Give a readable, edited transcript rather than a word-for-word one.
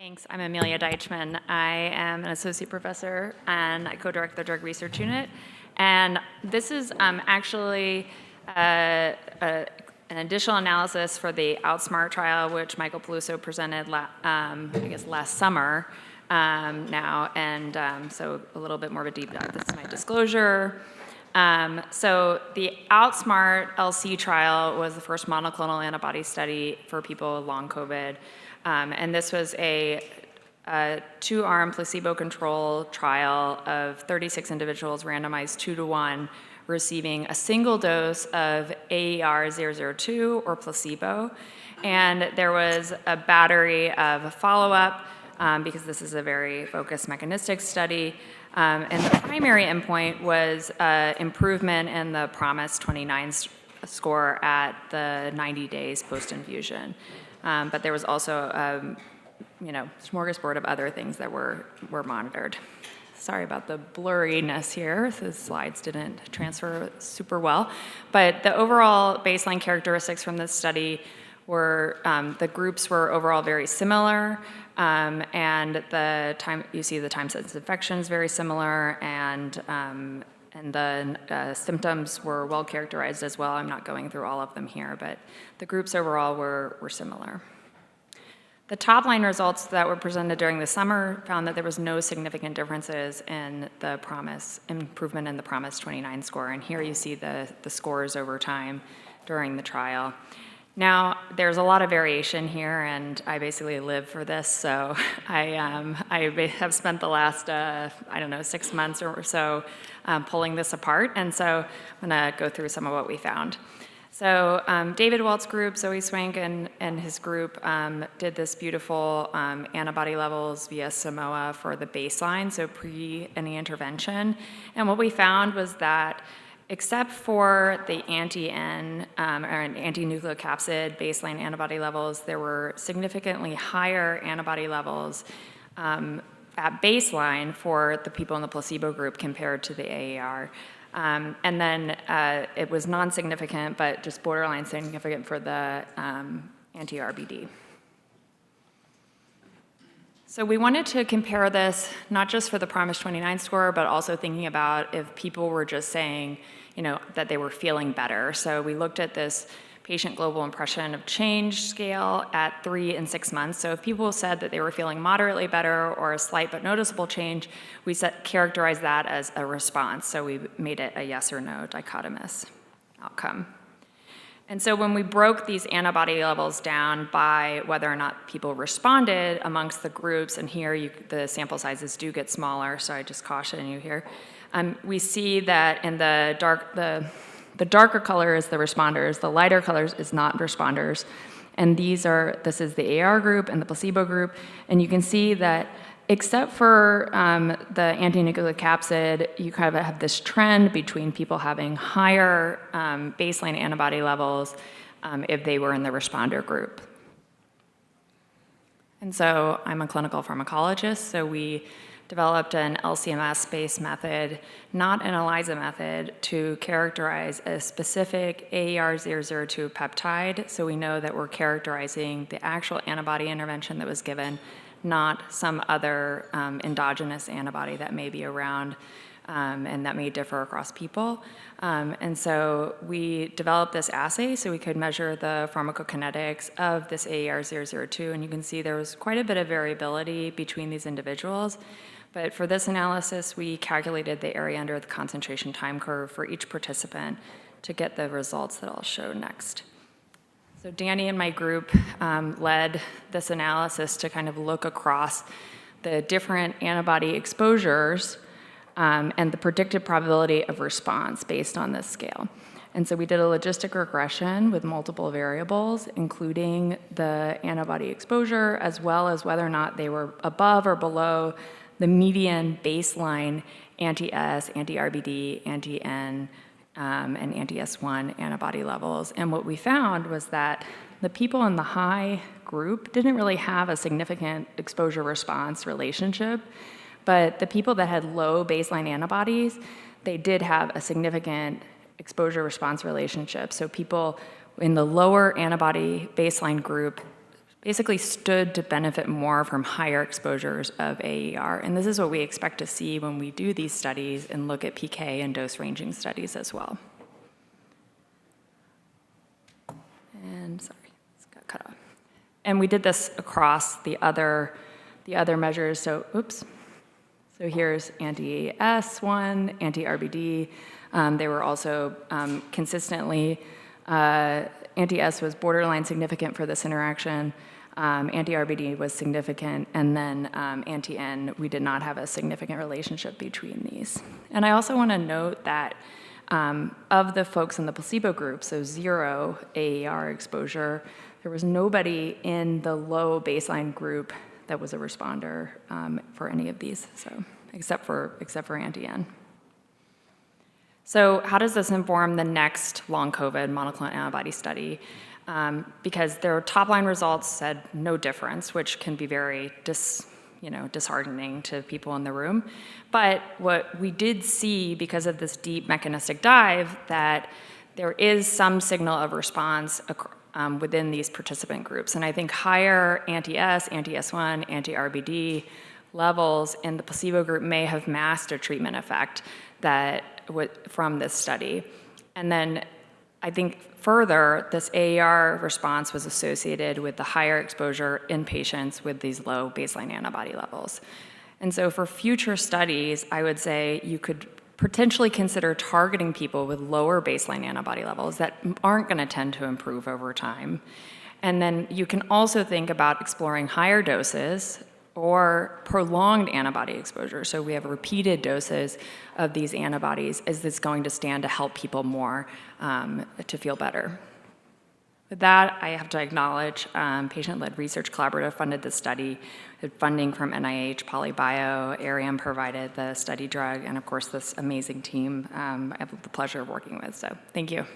Thanks. I'm Amelia Deitchman. I am an associate professor and I co-direct the drug research unit. And this is actually an additional analysis for the Outsmart trial, which Michael Peluso presented, last summer now. And so a little bit more of a deep dive. This is my disclosure. So the Outsmart LC trial was the first monoclonal antibody study for people with long COVID. And this was a two-arm placebo-controlled trial of 36 individuals randomized 2-to-1 receiving a single dose of AER002 or placebo. And there was a battery of follow-up because this is a very focused mechanistic study. And the primary endpoint was improvement in the PROMIS 29 score at the 90 days post-infusion. But there was also, smorgasbord of other things that were monitored. Sorry about the blurriness here. The slides didn't transfer super well. But the overall baseline characteristics from this study were the groups were overall very similar, and the time you see the time since infection is very similar, and the symptoms were well characterized as well. I'm not going through all of them here, but the groups overall were similar. The top-line results that were presented during the summer found that there was no significant differences in the improvement in the PROMIS 29 score, and here you see the scores over time during the trial. Now, there's a lot of variation here, and I basically live for this, so I have spent the last, 6 months or so pulling this apart, and so I'm going to go through some of what we found. So David Walt's group, Zoe Swank and his group did this beautiful antibody levels via Simoa for the baseline, so pre any intervention. And what we found was that except for the anti-N or anti-nucleocapsid baseline antibody levels, there were significantly higher antibody levels at baseline for the people in the placebo group compared to the AER. And then it was non-significant, but just borderline significant for the anti-RBD. So we wanted to compare this not just for the PROMIS 29 score, but also thinking about if people were just saying, that they were feeling better. So we looked at this patient global impression of change scale at 3 and 6 months. So if people said that they were feeling moderately better or a slight but noticeable change, we characterized that as a response. So we made it a yes or no dichotomous outcome. And so when we broke these antibody levels down by whether or not people responded amongst the groups, and here the sample sizes do get smaller, so I just caution you here, we see that in the darker color is the responders, the lighter colors is not responders, and this is the AR group and the placebo group, and you can see that except for the anti-nucleocapsid, you kind of have this trend between people having higher baseline antibody levels if they were in the responder group. And so I'm a clinical pharmacologist, so we developed an LC-MS-based method, not an ELISA method, to characterize a specific AER002 peptide, so we know that we're characterizing the actual antibody intervention that was given, not some other endogenous antibody that may be around and that may differ across people. And so we developed this assay so we could measure the pharmacokinetics of this AER002, and you can see there was quite a bit of variability between these individuals. But for this analysis, we calculated the area under the concentration time curve for each participant to get the results that I'll show next. So Danny and my group led this analysis to kind of look across the different antibody exposures and the predicted probability of response based on this scale. And so we did a logistic regression with multiple variables, including the antibody exposure, as well as whether or not they were above or below the median baseline anti-S, anti-RBD, anti-N, and anti-S1 antibody levels. And what we found was that the people in the high group didn't really have a significant exposure-response relationship, but the people that had low baseline antibodies, they did have a significant exposure-response relationship. So people in the lower antibody baseline group basically stood to benefit more from higher exposures of AER. And this is what we expect to see when we do these studies and look at PK and dose ranging studies as well. And sorry, this got cut off. And we did this across the other measures. So, oops. So here's anti-S1, anti-RBD. They were also consistently, anti-S was borderline significant for this interaction. Anti-RBD was significant, and then anti-N, we did not have a significant relationship between these. And I also want to note that of the folks in the placebo group, so 0 AER exposure, there was nobody in the low baseline group that was a responder for any of these, so except for anti-N. So how does this inform the next long COVID monoclonal antibody study? Because their top-line results said no difference, which can be very disheartening to people in the room. But what we did see, because of this deep mechanistic dive, that there is some signal of response within these participant groups. And I think higher anti-S, anti-S1, anti-RBD levels in the placebo group may have masked a treatment effect from this study. And then I think further, this AER response was associated with the higher exposure in patients with these low baseline antibody levels. And so for future studies, I would say you could potentially consider targeting people with lower baseline antibody levels that aren't going to tend to improve over time. And then you can also think about exploring higher doses or prolonged antibody exposure. So we have repeated doses of these antibodies. Is this going to stand to help people more to feel better? With that, I have to acknowledge Patient-Led Research Collaborative funded this study. Had funding from NIH, PolyBio, Arium provided the study drug, and of course this amazing team I have the pleasure of working with. So thank you.